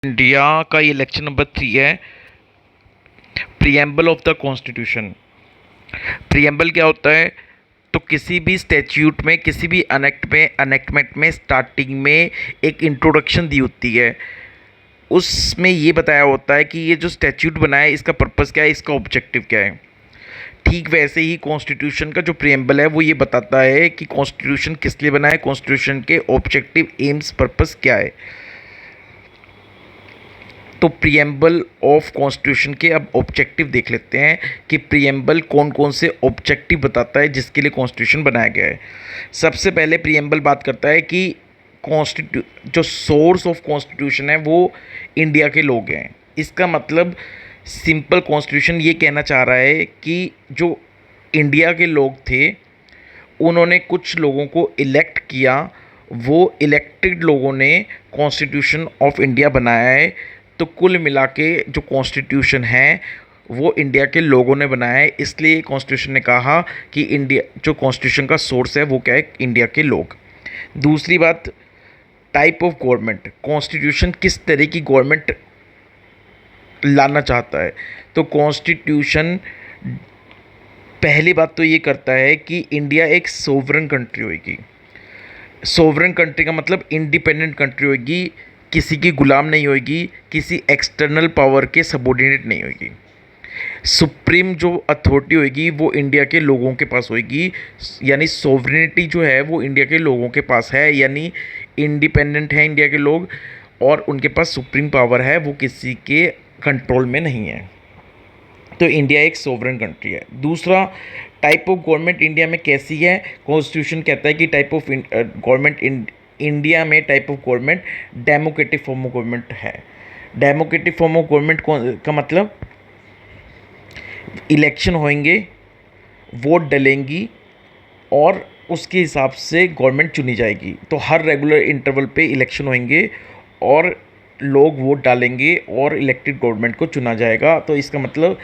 India का ये lecture number 3 है। Preamble of the constitution. Preamble क्या होता है? तो किसी भी स्टैट्यूट में, किसी भी अनेक्टमेंट में स्टार्टिंग में एक इंट्रोडक्शन दी होती है। उसमें ये बताया होता है कि ये जो स्टैट्यूट बना है इसका पर्पस क्या है, इसका ऑब्जेक्टिव क्या है। ठीक वैसे ही कॉन्स्टिट्यूशन का जो प्रियम्बल है वो ये बताता है कि कॉन्स्टिट्यूशन किस लिए बना है, कॉन्स्टिट्यूशन के ऑब्जेक्टिव, एम्स, पर्पस क्या है। तो प्रियम्बल ऑफ कॉन्स्टिट्यूशन के अब ऑब्जेक्टिव देख लेते हैं कि प्रियम्बल कौन कौन से ऑब्जेक्टिव बताता है जिसके लिए कॉन्स्टिट्यूशन बनाया गया है। सबसे पहले प्रियम्बल बात करता है कि जो सोर्स ऑफ कॉन्स्टिट्यूशन है वो इंडिया के लोग हैं। इसका मतलब सिंपल कॉन्स्टिट्यूशन ये कहना चाह रहा है कि जो इंडिया के लोग थे उन्होंने कुछ लोगों को इलेक्ट किया, वो इलेक्टेड लोगों ने कॉन्स्टिट्यूशन ऑफ इंडिया बनाया है। तो कुल मिला के जो कॉन्स्टिट्यूशन है वो इंडिया के लोगों ने बनाया है। इसलिए कॉन्स्टिट्यूशन ने कहा कि इंडिया जो कॉन्स्टिट्यूशन का सोर्स है वो क्या है, इंडिया के लोग। दूसरी बात, टाइप ऑफ गवर्नमेंट। कॉन्स्टिट्यूशन किस तरह की गवर्नमेंट लाना चाहता है। तो कॉन्स्टिट्यूशन पहली बात तो ये करता है कि इंडिया एक सोवरन कंट्री होगी। सोवरन कंट्री का मतलब इंडिपेंडेंट कंट्री होगी, किसी की गुलाम नहीं होगी, किसी एक्सटर्नल पावर के सबॉर्डिनेट नहीं होगी। सुप्रीम जो अथॉरिटी होगी वो इंडिया के लोगों के पास होगी, यानी सोवरेनिटी जो है वो इंडिया के लोगों के पास है, यानी इंडिपेंडेंट है इंडिया के लोग और उनके पास सुप्रीम पावर है, वो किसी के कंट्रोल में नहीं है। तो इंडिया एक सोवरेन कंट्री है। दूसरा, टाइप ऑफ गवर्नमेंट इंडिया में कैसी है। कॉन्स्टिट्यूशन कहता है कि टाइप ऑफ गवर्नमेंट इंडिया में type of government democratic form of government है। डेमोक्रेटिक फॉर्म ऑफ गवर्नमेंट का मतलब इलेक्शन होंगे, वोट डलेंगी और उसके हिसाब से गवर्नमेंट चुनी जाएगी। तो हर रेगुलर इंटरवल पे इलेक्शन होंगे और लोग वोट डालेंगे और इलेक्टेड गवर्नमेंट को चुना जाएगा। तो इसका मतलब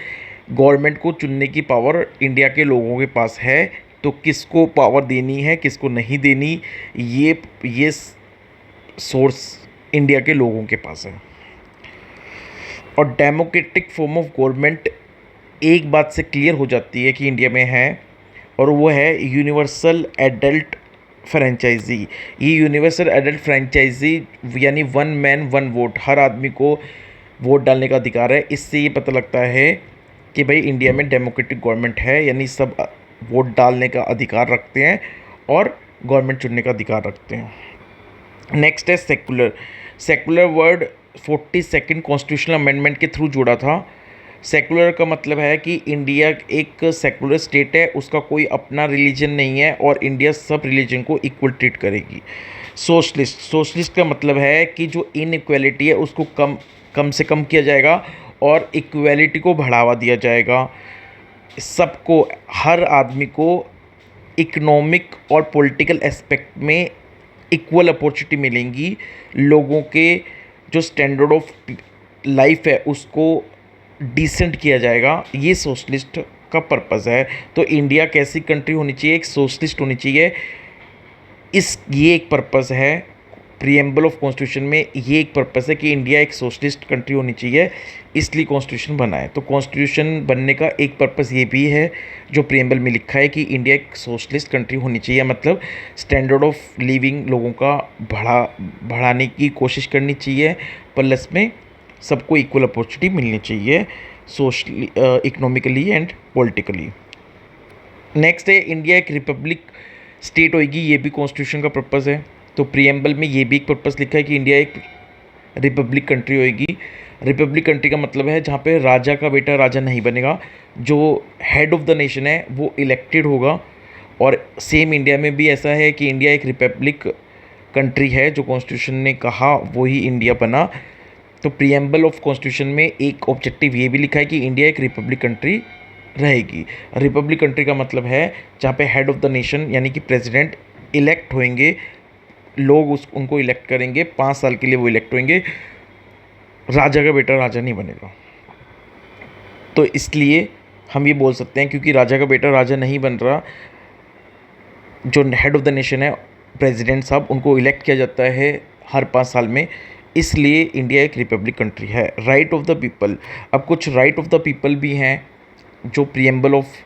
गवर्नमेंट को चुनने की पावर इंडिया के लोगों के पास है। तो किसको पावर देनी है, किसको नहीं देनी, ये सोर्स इंडिया के लोगों के पास है। और डेमोक्रेटिक फॉर्म ऑफ गवर्नमेंट एक बात से क्लियर हो जाती है कि इंडिया में है, और वो है यूनिवर्सल एडल्ट फ्रेंचाइजी। ये यूनिवर्सल एडल्ट फ्रेंचाइजी यानी वन मैन वन वोट, हर आदमी को वोट डालने का अधिकार है। इससे ये पता लगता है कि भाई इंडिया में डेमोक्रेटिक गवर्नमेंट है, यानी सब वोट डालने का अधिकार रखते हैं और गवर्नमेंट चुनने का अधिकार रखते हैं। नेक्स्ट है secular. Secular word 42nd constitutional amendment के थ्रू जुड़ा था। सेकुलर का मतलब है कि इंडिया एक सेकुलर स्टेट है, उसका कोई अपना रिलीजन नहीं है और इंडिया सब रिलीजन को इक्वल ट्रीट करेगी। सोशलिस्ट। सोशलिस्ट का मतलब है कि जो इनइक्वालिटी है उसको कम से कम किया जाएगा और इक्वालिटी को बढ़ावा दिया जाएगा। सबको, हर आदमी को इकोनॉमिक और पॉलिटिकल एस्पेक्ट में इक्वल अपॉर्चुनिटी मिलेंगी। लोगों के जो स्टैंडर्ड ऑफ लाइफ है उसको डिसेंट किया जाएगा। ये सोशलिस्ट का पर्पज़ है। तो इंडिया कैसी कंट्री होनी चाहिए, एक सोशलिस्ट होनी चाहिए। ये एक पर्पज़ है प्रियम्बल ऑफ कॉन्स्टिट्यूशन में, ये एक पर्पज़ है कि इंडिया एक सोशलिस्ट कंट्री होनी चाहिए, इसलिए कॉन्स्टिट्यूशन बना है। तो कॉन्स्टिट्यूशन बनने का एक पर्पज़ ये भी है जो प्रियम्बल में लिखा है कि इंडिया एक सोशलिस्ट कंट्री होनी चाहिए, मतलब स्टैंडर्ड ऑफ लिविंग लोगों का बढ़ाने की कोशिश करनी चाहिए, प्लस में सबको इक्वल अपॉर्चुनिटी मिलनी चाहिए socially, economically and politically. Next है इंडिया एक रिपब्लिक स्टेट होगी, ये भी कॉन्स्टिट्यूशन का पर्पज़ है। तो प्रियम्बल में ये भी एक पर्पज़ लिखा है कि इंडिया एक रिपब्लिक कंट्री होगी। रिपब्लिक कंट्री का मतलब है जहाँ पे राजा का बेटा राजा नहीं बनेगा, जो हेड ऑफ द नेशन है वो इलेक्टेड होगा। और सेम इंडिया में भी ऐसा है कि इंडिया एक रिपब्लिक कंट्री है, जो कॉन्स्टिट्यूशन ने कहा वही इंडिया बना। तो प्रियम्बल ऑफ कॉन्स्टिट्यूशन में एक ऑब्जेक्टिव ये भी लिखा है कि इंडिया एक रिपब्लिक कंट्री रहेगी। रिपब्लिक कंट्री का मतलब है जहाँ पे हेड ऑफ द नेशन यानी कि प्रेसिडेंट इलेक्ट होंगे, लोग उनको इलेक्ट करेंगे, 5 साल के लिए वो इलेक्ट होंगे, राजा का बेटा राजा नहीं बनेगा। तो इसलिए हम ये बोल सकते हैं क्योंकि राजा का बेटा राजा नहीं बन रहा, जो हेड ऑफ द नेशन है प्रेसिडेंट साहब, उनको इलेक्ट किया जाता है हर 5 साल में, इसलिए इंडिया एक रिपब्लिक कंट्री है। राइट ऑफ द पीपल, अब कुछ राइट ऑफ द पीपल भी हैं जो प्रीएम्बल ऑफ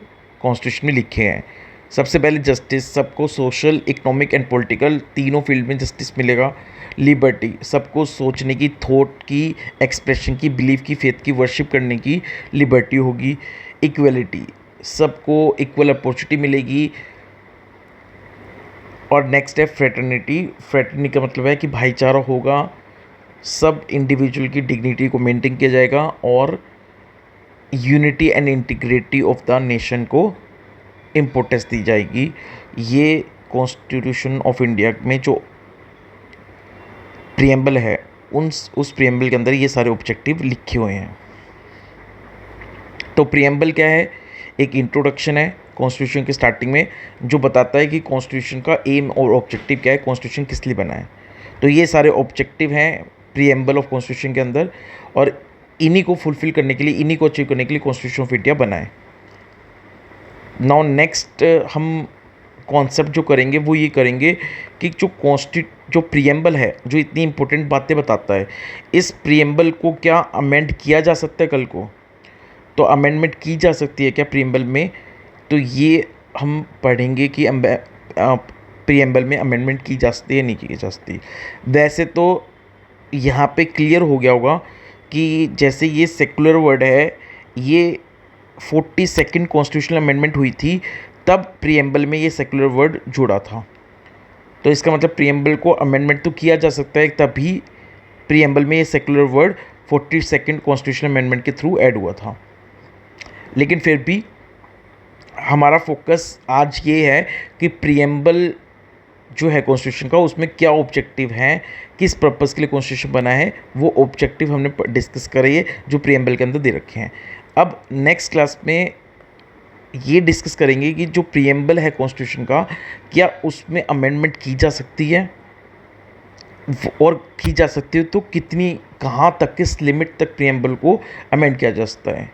कॉन्स्टिट्यूशन में लिखे हैं। सबसे पहले जस्टिस, सबको सोशल, इकोनॉमिक एंड पॉलिटिकल तीनों फील्ड में जस्टिस मिलेगा। लिबर्टी, सबको सोचने की, थॉट की, एक्सप्रेशन की, बिलीफ की, फेथ की, वर्शिप करने की लिबर्टी होगी। इक्वलिटी, सबको इक्वल अपॉर्चुनिटी मिलेगी। और नेक्स्ट है फ्रेटर्निटी। फ्रेटर्निटी का मतलब है कि भाईचारा होगा, सब इंडिविजुअल की डिग्निटी को मेंटेन किया जाएगा और unity and integrity of the nation को इम्पोर्टेंस दी जाएगी। ये कॉन्स्टिट्यूशन ऑफ इंडिया में जो प्रीएम्बल है उस प्रीएम्बल के अंदर ये सारे ऑब्जेक्टिव लिखे हुए हैं। तो प्रीएम्बल क्या है? एक इंट्रोडक्शन है कॉन्स्टिट्यूशन के स्टार्टिंग में जो बताता है कि कॉन्स्टिट्यूशन का एम और ऑब्जेक्टिव क्या है, कॉन्स्टिट्यूशन किस लिए बना है। तो ये सारे ऑब्जेक्टिव हैं प्रीएम्बल ऑफ कॉन्स्टिट्यूशन के अंदर और इन्हीं को फुलफिल करने के लिए, इन्हीं को अचीव करने के लिए कॉन्स्टिट्यूशन ऑफ इंडिया बना है। नाउ नेक्स्ट हम कॉन्सेप्ट जो करेंगे वो ये करेंगे कि जो प्रीएम्बल है, जो इतनी इंपॉर्टेंट बातें बताता है, इस प्रीएम्बल को क्या अमेंड किया जा सकता है कल को? तो अमेंडमेंट की जा सकती है क्या प्रीएम्बल में? तो ये हम पढ़ेंगे कि प्रीएम्बल में अमेंडमेंट की जा सकती है, नहीं की जा सकती। वैसे तो यहाँ पे क्लियर हो गया होगा कि जैसे ये सेकुलर वर्ड है, ये 42nd कॉन्स्टिट्यूशनल अमेंडमेंट हुई थी, तब प्रीएम्बल में ये सेकुलर वर्ड जुड़ा था। तो इसका मतलब प्रीएम्बल को अमेंडमेंट तो किया जा सकता है, तभी प्रीएम्बल में ये secular word 42nd constitutional amendment के थ्रू ऐड हुआ था। लेकिन फिर भी हमारा फोकस आज ये है कि प्रीएम्बल जो है कॉन्स्टिट्यूशन का, उसमें क्या ऑब्जेक्टिव हैं, किस पर्पज़ के लिए कॉन्स्टिट्यूशन बना है, वो ऑब्जेक्टिव हमने डिस्कस करे जो प्रीएम्बल के अंदर दे रखे हैं। अब नेक्स्ट क्लास में ये डिस्कस करेंगे कि जो प्रीएम्बल है कॉन्स्टिट्यूशन का, क्या उसमें अमेंडमेंट की जा सकती है, और की जा सकती है तो कितनी, कहाँ तक, किस लिमिट तक प्रीएम्बल को अमेंड किया जा सकता है।